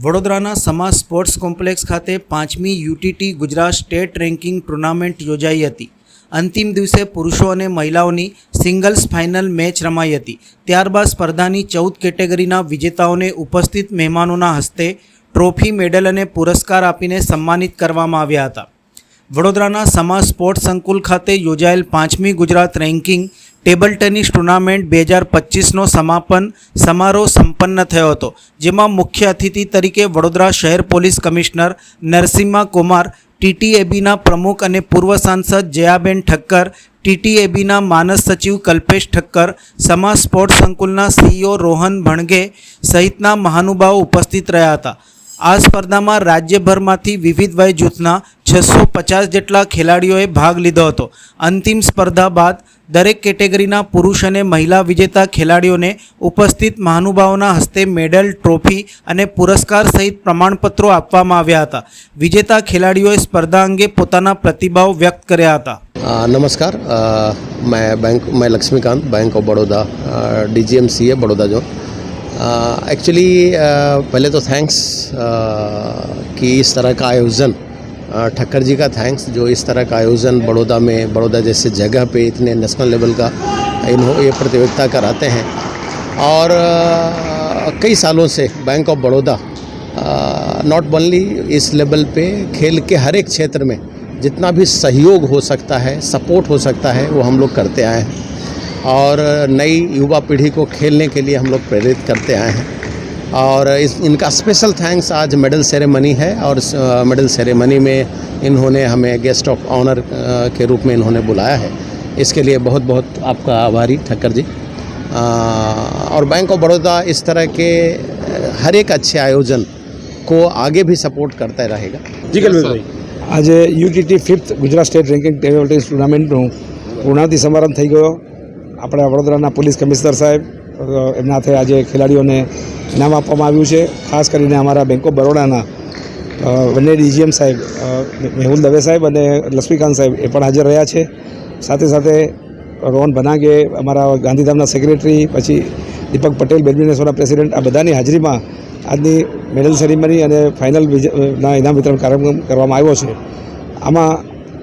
વડોદરાના સમા sports complex ખાતે 5મી UTT Gujarat state ranking tournament યોજાઈ હતી। અંતિમ દિવસે પુરુષો અને મહિલાઓની સિંગલ્સ ફાઇનલ મેચ રમાઈ હતી। ત્યારબાદ સ્પર્ધાની 14 કેટેગરીના વિજેતાઓને ઉપસ્થિત મહેમાનોના હસ્તે ટ્રોફી, મેડલ અને પુરસ્કાર આપીને સન્માનિત કરવામાં આવ્યા હતા। વડોદરાના સમા સ્પોર્ટ્સ સંકુલ ખાતે યોજાયેલ 5મી Gujarat ranking table tennis tournament 2025નો સમાપન સમારોહ સંપન્ન થયો હતો, જેમાં મુખ્ય અતિથિ તરીકે વડોદરા શહેર પોલીસ કમિશનર નરસિમ્હા કુમાર, ટીટીએબીના પ્રમુખ અને પૂર્વ સાંસદ જયાબેન ઠક્કર, ટીટીએબીના માનસ સચિવ કલ્પેશ ઠક્કર, સમા સ્પોર્ટ્સ સંકુલના સીઈઓ રોહન ભણગે સહિતના મહાનુભાવો ઉપસ્થિત રહ્યા હતા। આ સ્પર્ધામાં રાજ્યભરમાંથી વિવિધ વય જૂથના 650 જેટલા ખેલાડીઓએ ભાગ લીધો હતો। અંતિમ સ્પર્ધા બાદ દરેક કેટેગરીના પુરુષ અને મહિલા વિજેતા ખેલાડીઓને ઉપસ્થિત મહાનુભાવોના હસ્તે મેડલ, ટ્રોફી અને પુરસ્કાર સહિત પ્રમાણપત્રો આપવામાં આવ્યા હતા। વિજેતા ખેલાડીઓએ સ્પર્ધા અંગે પોતાના પ્રતિભાવ વ્યક્ત કર્યા હતા। नमस्कार, मैं Laxmikant, bank of Baroda, DGMCA Baroda zone. Actually पहले तो थैंक्स कि इस तरह का आयोजन, ठक्कर जी का थैंक्स जो इस तरह का आयोजन बड़ौदा में, बड़ौदा जैसे जगह पे इतने नेशनल लेवल का ये प्रतियोगिता कराते हैं। और कई सालों से bank of Baroda not only इस लेवल पे खेल के हर एक क्षेत्र में जितना भी सहयोग हो सकता है, सपोर्ट हो सकता है, वो हम लोग करते आए हैं। और नई युवा पीढ़ी को खेलने के लिए हम लोग प्रेरित करते आए हैं। और इनका स्पेशल थैंक्स आज मेडल सेरेमनी है, और मेडल सेरेमनी में इन्होंने हमें गेस्ट ऑफ ऑनर के रूप में इन्होंने बुलाया है। इसके लिए बहुत बहुत आपका आभारी ठक्कर जी। और बैंक ऑफ बड़ौदा इस तरह के हर एक अच्छे आयोजन को आगे भी सपोर्ट करता रहेगा। जी कल भाई, आज UTT 5th Gujarat state ranking table tennis टूर्नामेंटનું પૂર્ણાવતી સમારંભ થઈ ગયો। આપણા વડોદરાના પોલીસ કમિશનર સાહેબ એમના હાથે આજે ખેલાડીઓને ઇનામ આપવામાં આવ્યું છે। ખાસ કરીને અમારા બેંક ઓફ બરોડાના બંને ડીજીએમ સાહેબ મેહુલ દવે સાહેબ અને લક્ષ્મીકાંત સાહેબ એ પણ હાજર રહ્યા છે। સાથે સાથે રોહન ભનાગે, અમારા ગાંધીધામના સેક્રેટરી, પછી દીપક પટેલ, બેડમિન્ટનના પ્રેસિડેન્ટ, આ બધાની હાજરીમાં આજની મેડલ સેરેમની અને ફાઇનલના ઇનામ વિતરણ કાર્યક્રમ કરવામાં આવ્યો છે। આમાં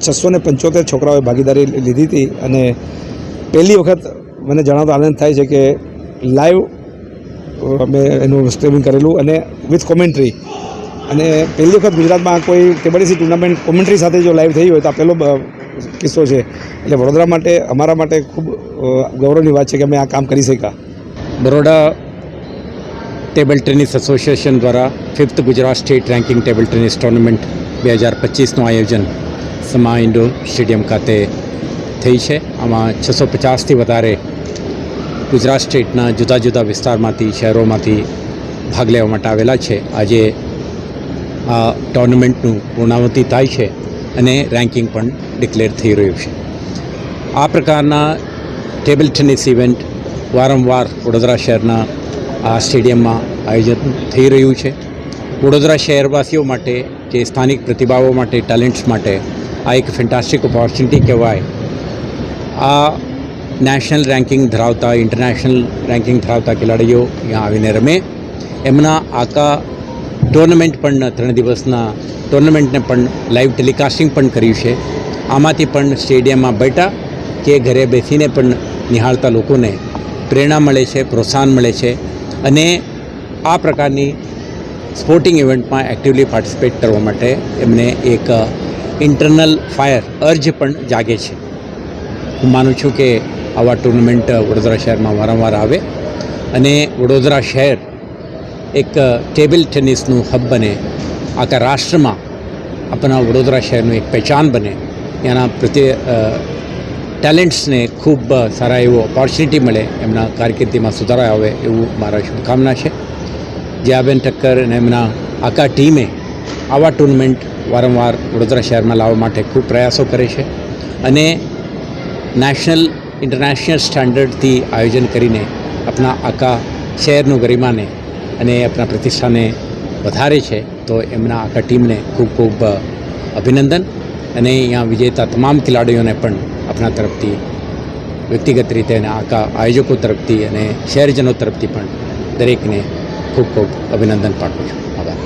675 છોકરાઓએ ભાગીદારી લીધી હતી અને પહેલી વખત મને જણાવતો આનંદ થાય છે કે લાઈવ અમે એનું સ્ટ્રીમિંગ કરેલું અને વિથ કોમેન્ટ્રી, અને પહેલી વખત ગુજરાતમાં કોઈ ટેબલ ટેનિસ ટુર્નામેન્ટ કોમેન્ટ્રી સાથે જો લાઈવ થઈ હોય તો આ પહેલો કિસ્સો છે। એટલે વડોદરા માટે, અમારા માટે ખૂબ ગૌરવની વાત છે કે અમે આ કામ કરી શક્યા। बड़ौदा टेबल टेनिस एसोसिएशन द्वारा 5th Gujarat state ranking table tennis tournament 2025નું આયોજન સમા ઇન્ડોર સ્ટેડિયમ ખાતે થઈ છે। આમાં 650થી વધારે ગુજરાત સ્ટેટના જુદા જુદા વિસ્તારમાંથી, શહેરોમાંથી ભાગ લેવા માટે આવેલા છે। આજે આ ટુર્નામેન્ટનું પૂર્ણાવતિ થાય છે અને રેન્કિંગ પણ ડિક્લેર થઈ રહ્યું છે। આ પ્રકારના ટેબલ ટેનિસ ઇવેન્ટ વારંવાર વડોદરા શહેરના આ સ્ટેડિયમમાં આયોજન થઈ રહ્યું છે। વડોદરા શહેરવાસીઓ માટે, જે સ્થાનિક પ્રતિભાઓ માટે, ટેલેન્ટ્સ માટે આ એક ફેન્ટાસ્ટિક ઓપોર્ચ્યુનિટી કહેવાય। આ નેશનલ રેન્કિંગ ધરાવતા, ઇન્ટરનેશનલ રેન્કિંગ ધરાવતા ખેલાડીઓ અહીંયા આવીને રમે, એમના આખા ટુર્નામેન્ટ પણ 3 દિવસના ટુર્નામેન્ટને પણ લાઈવ ટેલિકાસ્ટિંગ પણ કર્યું છે। આમાંથી પણ સ્ટેડિયમમાં બેઠા કે ઘરે બેસીને પણ નિહાળતા લોકોને પ્રેરણા મળે છે, પ્રોત્સાહન મળે છે, અને આ પ્રકારની સ્પોર્ટિંગ ઇવેન્ટમાં એક્ટિવલી પાર્ટિસિપેટ કરવા માટે એમને એક ઇન્ટરનલ ફાયર, અર્જ પણ જાગે છે। હું માનું છું કે આવા ટુર્નામેન્ટ વડોદરા શહેરમાં વારંવાર આવે અને વડોદરા શહેર એક ટેબલ ટેનિસનું હબ બને, આખા રાષ્ટ્રમાં આપણા વડોદરા શહેરનું એક પહેચાન બને, એના પ્રત્યે ટેલેન્ટ્સને ખૂબ સારા એવો ઓપોર્ચ્યુનિટી મળે, એમના કારકિર્દીમાં સુધારો આવે એવું મારા શુભકામના છે। જયાબેન ઠક્કર અને એમના આખા ટીમે આવા ટુર્નામેન્ટ વારંવાર વડોદરા શહેરમાં લાવવા માટે ખૂબ પ્રયાસો કરે છે અને નેશનલ, ઇન્ટરનેશનલ સ્ટાન્ડર્ડથી આયોજન કરીને આપણા આખા શહેરનું ગરિમાને અને આપણા પ્રતિષ્ઠાને વધારે છે। તો એમના આખા ટીમને ખૂબ ખૂબ અભિનંદન, અને અહીંયા વિજેતા તમામ ખેલાડીઓને પણ આપણા તરફથી વ્યક્તિગત રીતે અને આખા આયોજકો તરફથી અને શહેરજનો તરફથી પણ દરેકને ખૂબ ખૂબ અભિનંદન પાઠવું છું।